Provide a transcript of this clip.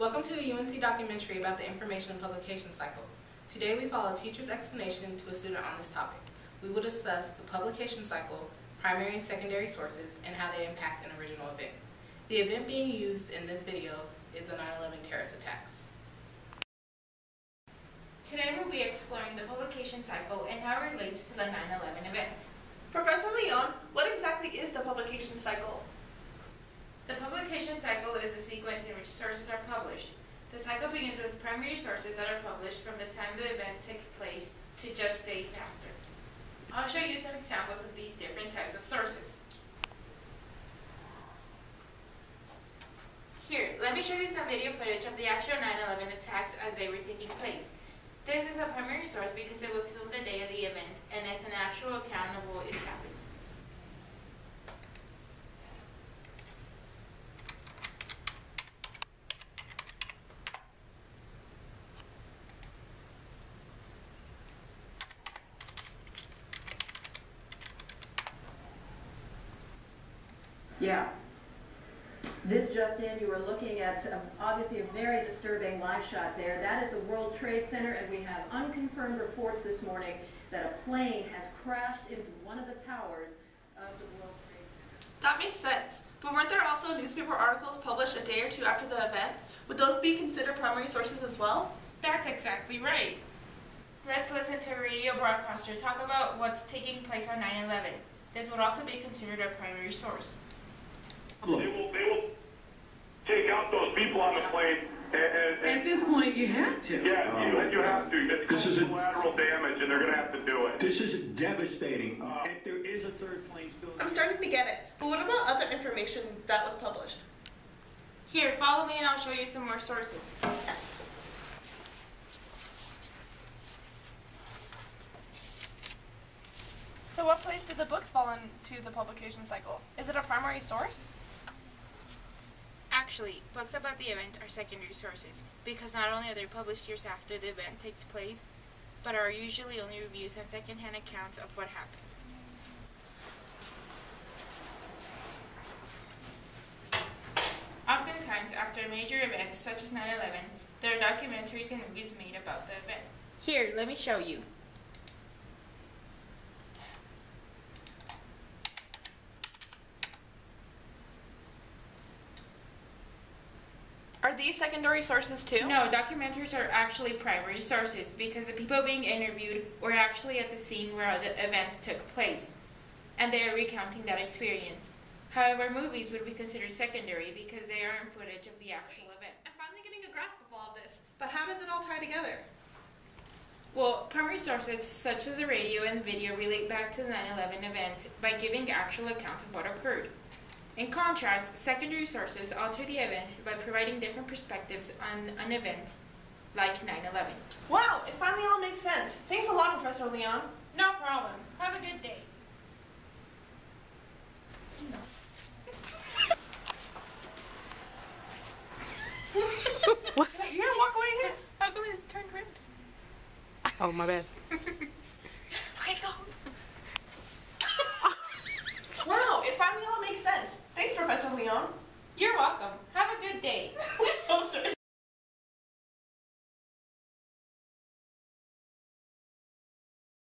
Welcome to a UNC documentary about the information and publication cycle. Today we follow a teacher's explanation to a student on this topic. We will discuss the publication cycle, primary and secondary sources, and how they impact an original event. The event being used in this video is the 9/11 terrorist attacks. Today we'll be exploring the publication cycle and how it relates to the 9/11 event. Professor Leon, what exactly is the publication cycle? The publication cycle is the sequence in which sources are published. The cycle begins with primary sources that are published from the time the event takes place to just days after. I'll show you some examples of these different types of sources. Here, let me show you some video footage of the actual 9/11 attacks as they were taking place. This is a primary source because it was filmed the day of the event and is an actual account of what is happening. Yeah. This just in, you were looking at obviously a very disturbing live shot there. That is the World Trade Center, and we have unconfirmed reports this morning that a plane has crashed into one of the towers of the World Trade Center. That makes sense. But weren't there also newspaper articles published a day or two after the event? Would those be considered primary sources as well? That's exactly right. Let's listen to a radio broadcaster talk about what's taking place on 9/11. This would also be considered a primary source. They will take out those people on the plane. At this point, you have to. Yeah, you have to. It's collateral damage, and they're going to have to do it. This is devastating. If there is a third plane still... I'm starting to get it. But what about other information that was published? Here, follow me and I'll show you some more sources. So what place do the books fall into the publication cycle? Is it a primary source? Actually, books about the event are secondary sources because not only are they published years after the event takes place, but are usually only reviews and second-hand accounts of what happened. Oftentimes, after major events such as 9/11, there are documentaries and movies made about the event. Here, let me show you. Are these secondary sources too? No, documentaries are actually primary sources because the people being interviewed were actually at the scene where the event took place, and they are recounting that experience. However, movies would be considered secondary because they aren't footage of the actual event. I'm finally getting a grasp of all of this, but how does it all tie together? Well, primary sources such as the radio and video relate back to the 9/11 event by giving actual accounts of what occurred. In contrast, secondary sources alter the event by providing different perspectives on an event like 9/11. Wow, it finally all makes sense. Thanks a lot, Professor Leon. No problem. Have a good day. What? You gotta walk away here. How come it's turned red? Oh, my bad.